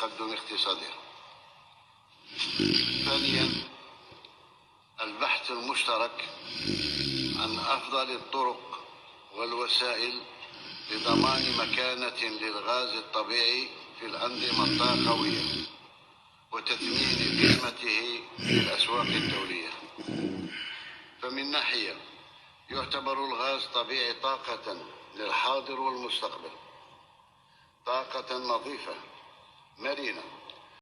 تقدم اقتصادها. ثانيا، البحث المشترك عن أفضل الطرق والوسائل لضمان مكانة للغاز الطبيعي في الأنظمة الطاقوية وتثمين قيمته في الأسواق الدولية. فمن ناحية يعتبر الغاز طبيعي طاقة للحاضر والمستقبل، طاقة نظيفة مرنة